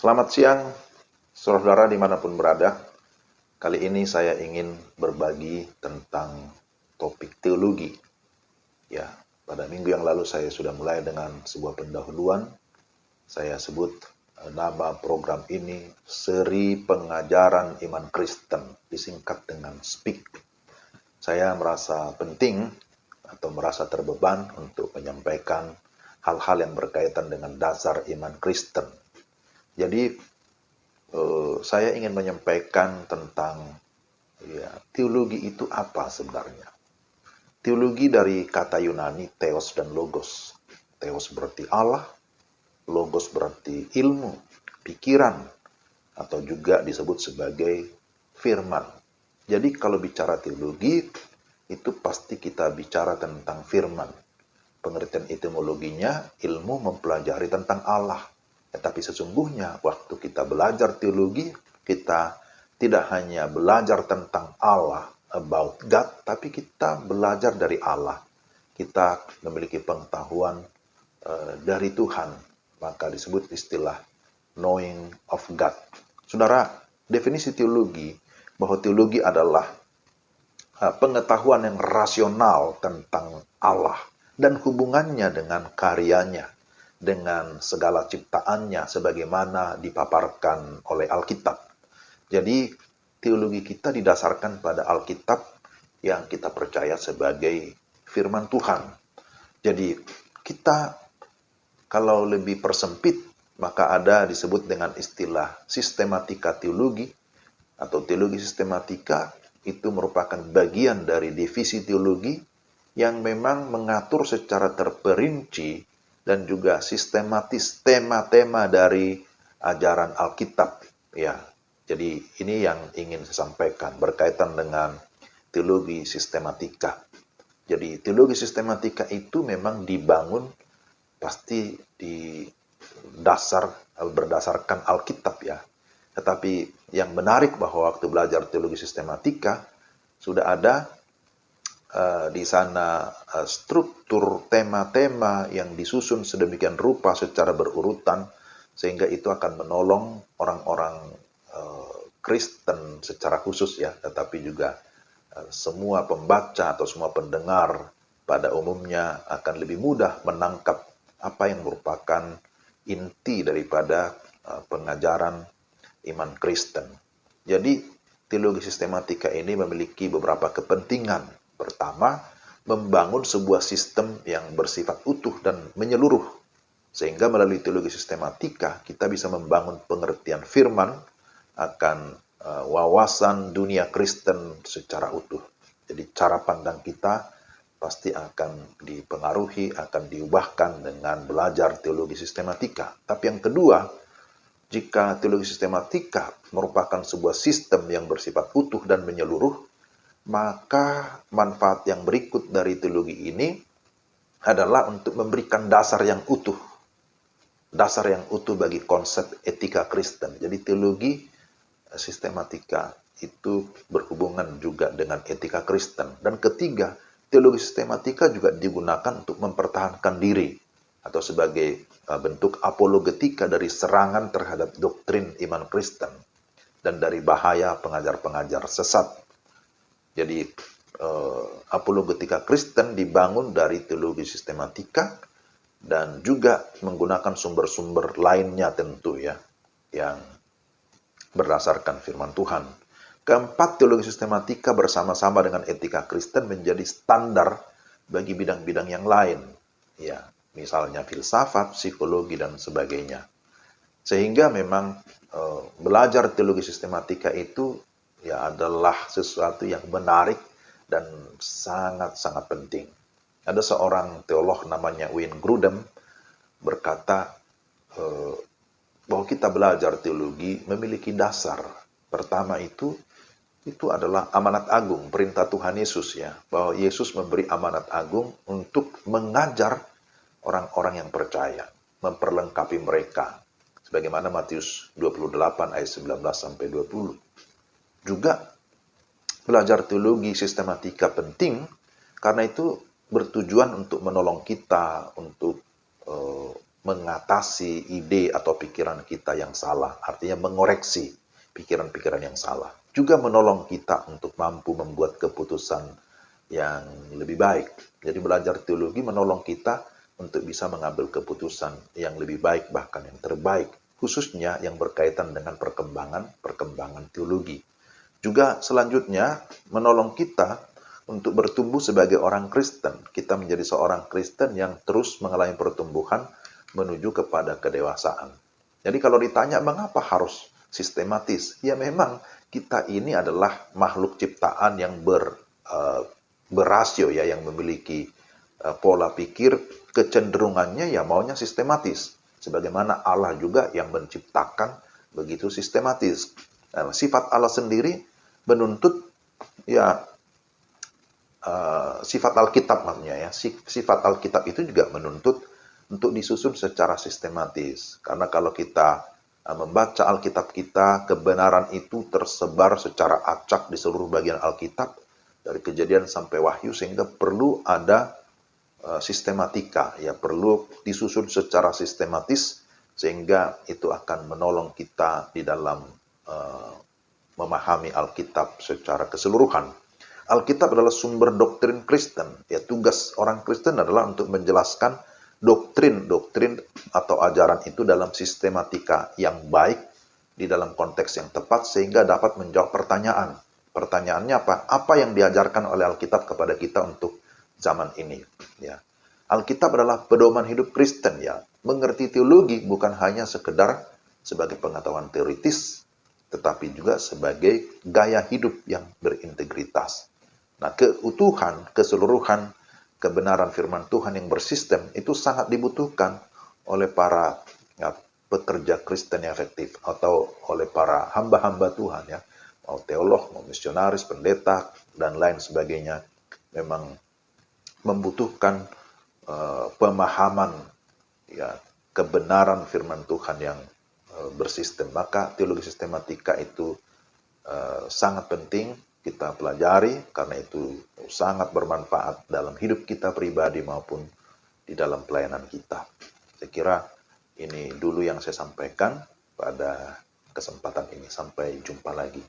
Selamat siang, saudara dimanapun berada. Kali ini saya ingin berbagi tentang topik teologi. Ya, pada minggu yang lalu saya sudah mulai dengan sebuah pendahuluan. Saya sebut nama program ini Seri Pengajaran Iman Kristen, disingkat dengan SPIK. Saya merasa penting atau merasa terbeban untuk menyampaikan hal-hal yang berkaitan dengan dasar iman Kristen. Jadi saya ingin menyampaikan tentang teologi itu apa sebenarnya. Teologi dari kata Yunani theos dan logos. Theos berarti Allah, logos berarti ilmu, pikiran, atau juga disebut sebagai firman. Jadi kalau bicara teologi, itu pasti kita bicara tentang firman. Pengertian etimologinya, ilmu mempelajari tentang Allah. Tetapi sesungguhnya waktu kita belajar teologi, kita tidak hanya belajar tentang Allah, about God, tapi kita belajar dari Allah. Kita memiliki pengetahuan dari Tuhan, maka disebut istilah knowing of God. Saudara, definisi teologi, bahwa teologi adalah pengetahuan yang rasional tentang Allah dan hubungannya dengan karyanya, dengan segala ciptaannya sebagaimana dipaparkan oleh Alkitab. Jadi teologi kita didasarkan pada Alkitab yang kita percaya sebagai firman Tuhan. Jadi kita kalau lebih persempit maka ada disebut dengan istilah sistematika teologi atau teologi sistematika. Itu merupakan bagian dari divisi teologi yang memang mengatur secara terperinci dan juga sistematis tema-tema dari ajaran Alkitab. Ya, jadi ini yang ingin saya sampaikan berkaitan dengan teologi sistematika. Jadi teologi sistematika itu memang dibangun pasti berdasarkan Alkitab ya. Tetapi yang menarik bahwa waktu belajar teologi sistematika sudah ada di sana struktur tema-tema yang disusun sedemikian rupa secara berurutan sehingga itu akan menolong orang-orang Kristen secara khusus ya, tetapi juga semua pembaca atau semua pendengar pada umumnya akan lebih mudah menangkap apa yang merupakan inti daripada pengajaran iman Kristen. Jadi, teologi sistematika ini memiliki beberapa kepentingan. Pertama, membangun sebuah sistem yang bersifat utuh dan menyeluruh. Sehingga melalui teologi sistematika, kita bisa membangun pengertian firman akan wawasan dunia Kristen secara utuh. Jadi, cara pandang kita pasti akan dipengaruhi, akan diubahkan dengan belajar teologi sistematika. Tapi yang kedua, jika teologi sistematika merupakan sebuah sistem yang bersifat utuh dan menyeluruh, maka manfaat yang berikut dari teologi ini adalah untuk memberikan dasar yang utuh. Dasar yang utuh bagi konsep etika Kristen. Jadi teologi sistematika itu berhubungan juga dengan etika Kristen. Dan ketiga, teologi sistematika juga digunakan untuk mempertahankan diri atau sebagai bentuk apologetika dari serangan terhadap doktrin iman Kristen dan dari bahaya pengajar-pengajar sesat. Jadi apologetika Kristen dibangun dari teologi sistematika dan juga menggunakan sumber-sumber lainnya tentu ya yang berdasarkan firman Tuhan. Keempat, teologi sistematika bersama-sama dengan etika Kristen menjadi standar bagi bidang-bidang yang lain. Ya, misalnya filsafat, psikologi, dan sebagainya. Sehingga memang belajar teologi sistematika itu ya adalah sesuatu yang menarik dan sangat-sangat penting. Ada seorang teolog namanya Wayne Grudem berkata bahwa kita belajar teologi memiliki dasar. Pertama itu adalah amanat agung, perintah Tuhan Yesus ya, bahwa Yesus memberi amanat agung untuk mengajar orang-orang yang percaya, memperlengkapi mereka. Sebagaimana Matius 28 ayat 19 sampai 20. Juga belajar teologi sistematika penting karena itu bertujuan untuk menolong kita untuk mengatasi ide atau pikiran kita yang salah, artinya mengoreksi pikiran-pikiran yang salah. Juga menolong kita untuk mampu membuat keputusan yang lebih baik. Jadi belajar teologi menolong kita untuk bisa mengambil keputusan yang lebih baik, bahkan yang terbaik, khususnya yang berkaitan dengan perkembangan teologi. Juga selanjutnya menolong kita untuk bertumbuh sebagai orang Kristen. Kita menjadi seorang Kristen yang terus mengalami pertumbuhan menuju kepada kedewasaan. Jadi kalau ditanya mengapa harus sistematis, ya memang kita ini adalah makhluk ciptaan yang berasio ya, yang memiliki pola pikir, kecenderungannya ya maunya sistematis. Sebagaimana Allah juga yang menciptakan begitu sistematis. Nah, sifat Allah sendiri menuntut ya sifat Alkitab maksudnya ya. Sifat Alkitab itu juga menuntut untuk disusun secara sistematis. Karena kalau kita membaca Alkitab kita, kebenaran itu tersebar secara acak di seluruh bagian Alkitab, dari Kejadian sampai Wahyu, sehingga perlu ada sistematika, ya perlu disusun secara sistematis, sehingga itu akan menolong kita di dalam memahami Alkitab secara keseluruhan. Alkitab adalah sumber doktrin Kristen. Ya, tugas orang Kristen adalah untuk menjelaskan doktrin atau ajaran itu dalam sistematika yang baik, di dalam konteks yang tepat, sehingga dapat menjawab pertanyaan. Pertanyaannya apa? Apa yang diajarkan oleh Alkitab kepada kita untuk zaman ini? Ya. Alkitab adalah pedoman hidup Kristen. Ya. Mengerti teologi bukan hanya sekedar sebagai pengetahuan teoritis, tetapi juga sebagai gaya hidup yang berintegritas. Nah, keutuhan, keseluruhan, kebenaran firman Tuhan yang bersistem itu sangat dibutuhkan oleh para pekerja Kristen yang efektif, atau oleh para hamba-hamba Tuhan ya, mau teolog, mau misionaris, pendeta, dan lain sebagainya. Memang membutuhkan pemahaman ya kebenaran firman Tuhan yang bersistem. Maka teologi sistematika itu sangat penting kita pelajari, karena itu sangat bermanfaat dalam hidup kita pribadi maupun di dalam pelayanan kita. Saya kira ini dulu yang saya sampaikan pada kesempatan ini. Sampai jumpa lagi.